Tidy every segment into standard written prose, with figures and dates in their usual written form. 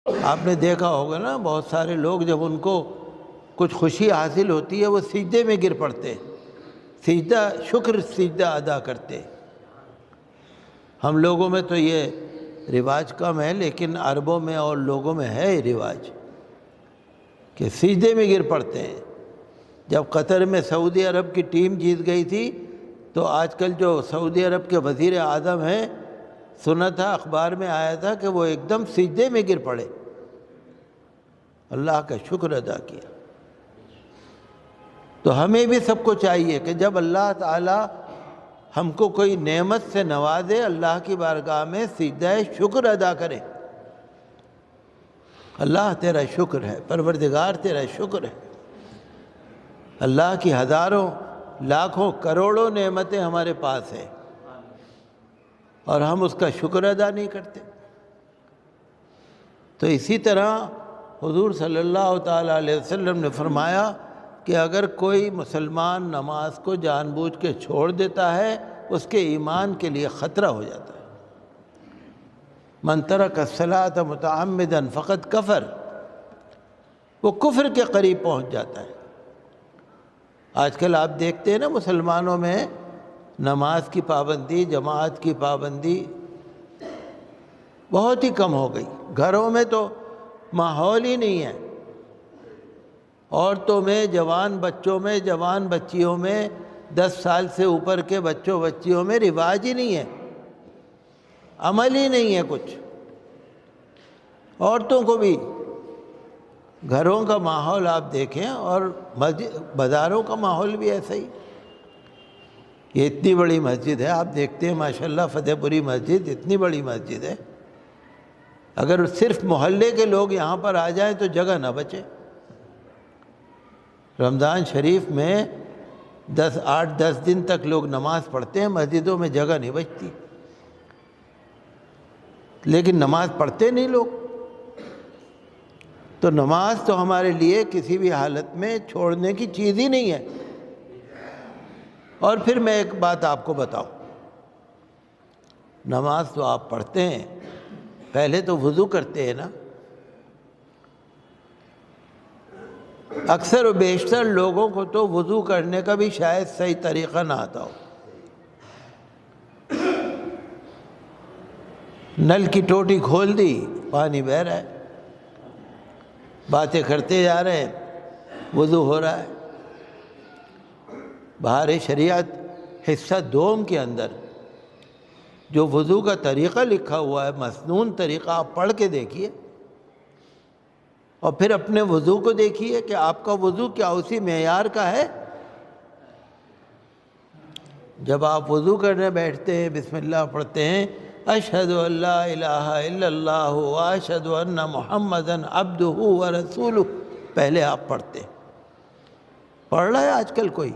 آپ نے دیکھا ہوگا نا، بہت سارے لوگ جب ان کو کچھ خوشی حاصل ہوتی ہے وہ سجدے میں گر پڑتے، سجدہ شکر سجدہ ادا کرتے۔ ہم لوگوں میں تو یہ رواج کم ہے، لیکن عربوں میں اور لوگوں میں ہے یہ رواج کہ سجدے میں گر پڑتے ہیں۔ جب قطر میں سعودی عرب کی ٹیم جیت گئی تھی تو آج کل جو سعودی عرب کے وزیر اعظم ہیں، سنا تھا اخبار میں آیا تھا کہ وہ ایک دم سجدے میں گر پڑے، اللہ کا شکر ادا کیا۔ تو ہمیں بھی سب کو چاہیے کہ جب اللہ تعالی ہم کو کوئی نعمت سے نوازے، اللہ کی بارگاہ میں سجدہ شکر ادا کرے۔ اللہ تیرا شکر ہے، پروردگار تیرا شکر ہے۔ اللہ کی ہزاروں لاکھوں کروڑوں نعمتیں ہمارے پاس ہیں اور ہم اس کا شکر ادا نہیں کرتے۔ تو اسی طرح حضور صلی اللہ تعالیٰ علیہ وسلم نے فرمایا کہ اگر کوئی مسلمان نماز کو جان بوجھ کے چھوڑ دیتا ہے، اس کے ایمان کے لیے خطرہ ہو جاتا ہے۔ من ترک الصلاۃ متعمدا فقد کفر، وہ کفر کے قریب پہنچ جاتا ہے۔ آج کل آپ دیکھتے ہیں نا، مسلمانوں میں نماز کی پابندی، جماعت کی پابندی بہت ہی کم ہو گئی۔ گھروں میں تو ماحول ہی نہیں ہے، عورتوں میں، جوان بچوں میں، جوان بچیوں میں، 10 سال سے اوپر کے بچوں بچیوں میں رواج ہی نہیں ہے، عمل ہی نہیں ہے کچھ۔ عورتوں کو بھی گھروں کا ماحول آپ دیکھیں، اور بازاروں کا ماحول بھی ایسا ہی۔ یہ اتنی بڑی مسجد ہے، آپ دیکھتے ہیں ماشاءاللہ فتح پوری مسجد اتنی بڑی مسجد ہے، اگر صرف محلے کے لوگ یہاں پر آ جائیں تو جگہ نہ بچے۔ رمضان شریف میں 8-10 دن تک لوگ نماز پڑھتے ہیں، مسجدوں میں جگہ نہیں بچتی، لیکن نماز پڑھتے نہیں لوگ۔ تو نماز تو ہمارے لیے کسی بھی حالت میں چھوڑنے کی چیز ہی نہیں ہے۔ اور پھر میں ایک بات آپ کو بتاؤں، نماز تو آپ پڑھتے ہیں، پہلے تو وضو کرتے ہیں نا۔ اکثر و بیشتر لوگوں کو تو وضو کرنے کا بھی شاید صحیح طریقہ نہ آتا ہو۔ نل کی ٹوٹی کھول دی، پانی بہہ رہا ہے، باتیں کرتے جا رہے ہیں، وضو ہو رہا ہے۔ بہار شریعت حصہ دوم کے اندر جو وضو کا طریقہ لکھا ہوا ہے، مسنون طریقہ، آپ پڑھ کے دیکھیے اور پھر اپنے وضو کو دیکھیے کہ آپ کا وضو کیا اسی معیار کا ہے۔ جب آپ وضو کرنے بیٹھتے ہیں، بسم اللہ پڑھتے ہیں، اشہد ان لا الہ الا اللہ واشہد ان محمدا عبدہ ورسولہ، پہلے آپ پڑھتے ہیں۔ پڑھ رہا ہے آج کل کوئی؟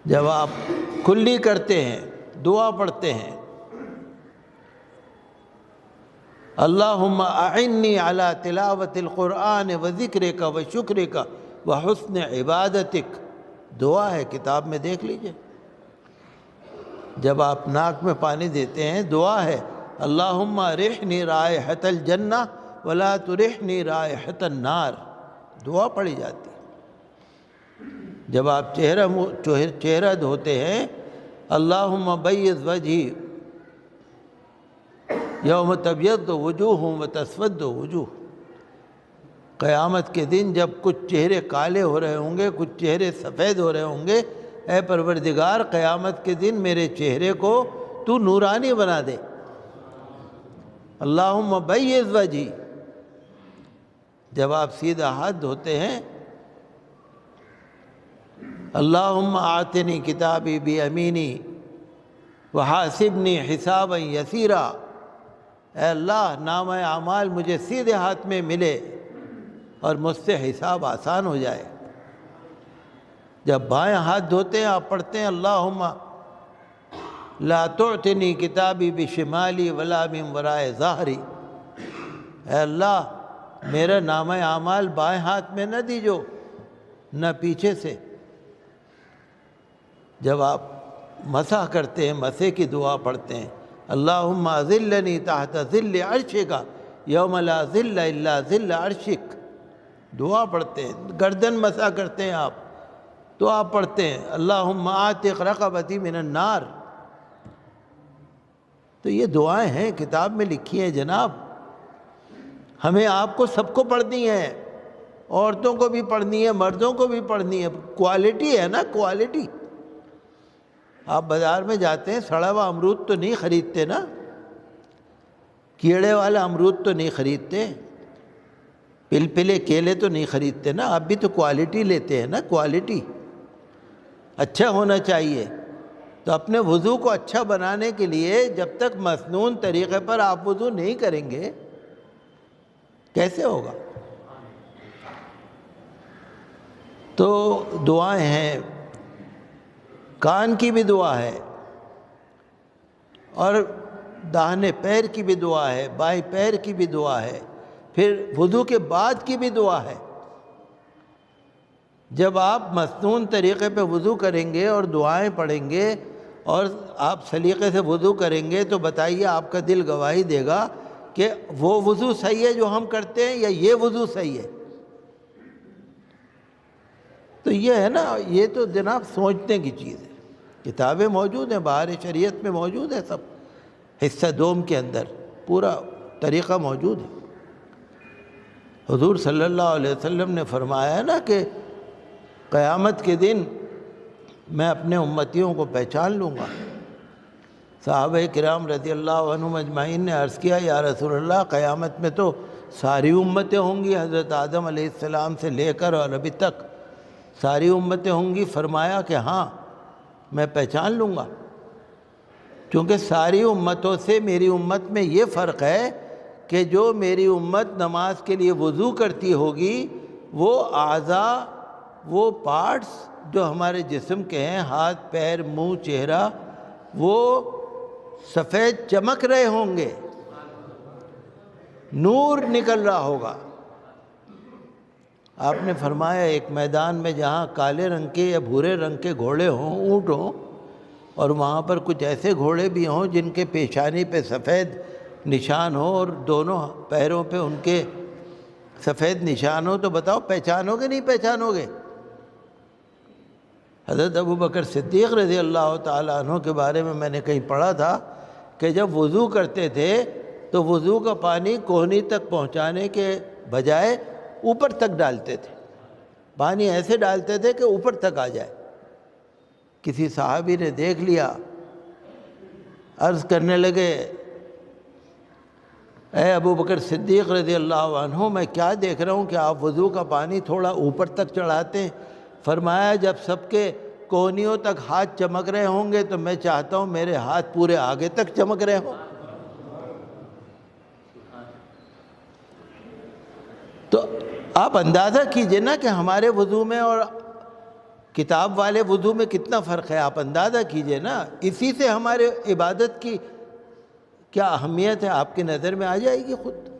جب آپ کلی کرتے ہیں، دعا پڑھتے ہیں، اللہم اعنی علی تلاوت القرآن وذکرک وشکرک وحسن عبادتک، دعا ہے، کتاب میں دیکھ لیجئے۔ جب آپ ناک میں پانی دیتے ہیں، دعا ہے، اللہم رحنی رائحۃ الجنہ ولا ترحنی رائحۃ النار، دعا پڑھی جاتی ہے۔ جب آپ چہرہ دھوتے ہیں، اللہم بیض وجہی یوم تبیض وجوہ وتسود وجوہ، قیامت کے دن جب کچھ چہرے کالے ہو رہے ہوں گے، کچھ چہرے سفید ہو رہے ہوں گے، اے پروردگار قیامت کے دن میرے چہرے کو تو نورانی بنا دے۔ اللہم بیض وجہی، جب آپ سیدھا ہاتھ دھوتے ہیں، اللہم آتنی کتابی بیمینی وحاسبنی حسابا یسیرا، اے اللہ نامہ اعمال مجھے سیدھے ہاتھ میں ملے اور مجھ سے حساب آسان ہو جائے۔ جب بائیں ہاتھ دھوتے ہیں، آپ پڑھتے ہیں، اللہم لا تعتنی کتابی بشمالی ولا من وراء ظہری، اے اللہ میرا نامہ اعمال بائیں ہاتھ میں نہ دیجو، نہ پیچھے سے۔ جب آپ مسح کرتے ہیں، مسح کی دعا پڑھتے ہیں، اللہم اظلنی تحت ظل عرشک یوم لا ظل الا ظل عرشک، دعا پڑھتے ہیں، گردن مسا کرتے ہیں آپ، دعا پڑھتے ہیں اللہم اعتق رقبتی من النار۔ تو یہ دعائیں ہیں، کتاب میں لکھی ہیں جناب، ہمیں آپ کو سب کو پڑھنی ہے، عورتوں کو بھی پڑھنی ہے، مردوں کو بھی پڑھنی ہے، کوالٹی ہے نا، کوالٹی۔ آپ بازار میں جاتے ہیں، سڑا ہوا امرود تو نہیں خریدتے نا، کیڑے والا امرود تو نہیں خریدتے، پلپلے کیلے تو نہیں خریدتے نا، آپ بھی تو کوالٹی لیتے ہیں نا، کوالٹی اچھا ہونا چاہیے۔ تو اپنے وضو کو اچھا بنانے کے لیے جب تک مسنون طریقے پر آپ وضو نہیں کریں گے کیسے ہوگا؟ تو دعائیں ہیں، کان کی بھی دعا ہے، اور داہنے پیر کی بھی دعا ہے، بائیں پیر کی بھی دعا ہے، پھر وضو کے بعد کی بھی دعا ہے۔ جب آپ مسنون طریقے پہ وضو کریں گے اور دعائیں پڑھیں گے اور آپ سلیقے سے وضو کریں گے تو بتائیے آپ کا دل گواہی دے گا کہ وہ وضو صحیح ہے جو ہم کرتے ہیں یا یہ وضو صحیح ہے۔ تو یہ ہے نا، یہ تو جناب سوچنے کی چیز ہے۔ کتابیں موجود ہیں، بہار شریعت میں موجود ہے، سب حصہ دوم کے اندر پورا طریقہ موجود ہے۔ حضور صلی اللہ علیہ وسلم نے فرمایا ہے نا کہ قیامت کے دن میں اپنے امتیوں کو پہچان لوں گا۔ صحابہ کرام رضی اللہ عنہم اجمعین نے عرض کیا، یا رسول اللہ قیامت میں تو ساری امتیں ہوں گی، حضرت آدم علیہ السلام سے لے کر اور ابھی تک ساری امتیں ہوں گی۔ فرمایا کہ ہاں میں پہچان لوں گا، کیونکہ ساری امتوں سے میری امت میں یہ فرق ہے کہ جو میری امت نماز کے لیے وضو کرتی ہوگی وہ اعضاء، وہ پارٹس جو ہمارے جسم کے ہیں، ہاتھ پیر منہ چہرہ، وہ سفید چمک رہے ہوں گے، نور نکل رہا ہوگا۔ آپ نے فرمایا ایک میدان میں جہاں کالے رنگ کے یا بھورے رنگ کے گھوڑے ہوں، اونٹ ہوں، اور وہاں پر کچھ ایسے گھوڑے بھی ہوں جن کے پیشانی پہ سفید نشان ہو اور دونوں پیروں پہ ان کے سفید نشان ہو، تو بتاؤ پہچانو گے نہیں پہچانو گے؟ حضرت ابو بکر صدیق رضی اللہ تعالیٰ عنہ کے بارے میں نے کہیں پڑھا تھا کہ جب وضو کرتے تھے تو وضو کا پانی کوہنی تک پہنچانے کے بجائے اوپر تک ڈالتے تھے، پانی ایسے ڈالتے تھے کہ اوپر تک آ جائے۔ کسی صحابی نے دیکھ لیا، عرض کرنے لگے، اے ابو بکر صدیق رضی اللہ عنہ، میں کیا دیکھ رہا ہوں کہ آپ وضو کا پانی تھوڑا اوپر تک چڑھاتے ہیں؟ فرمایا جب سب کے کونیوں تک ہاتھ چمک رہے ہوں گے تو میں چاہتا ہوں میرے ہاتھ پورے آگے تک چمک رہے ہوں۔ تو آپ اندازہ کیجئے نا کہ ہمارے وضو میں اور کتاب والے وضو میں کتنا فرق ہے، آپ اندازہ کیجئے نا۔ اسی سے ہمارے عبادت کی کیا اہمیت ہے آپ کی نظر میں آ جائے گی خود۔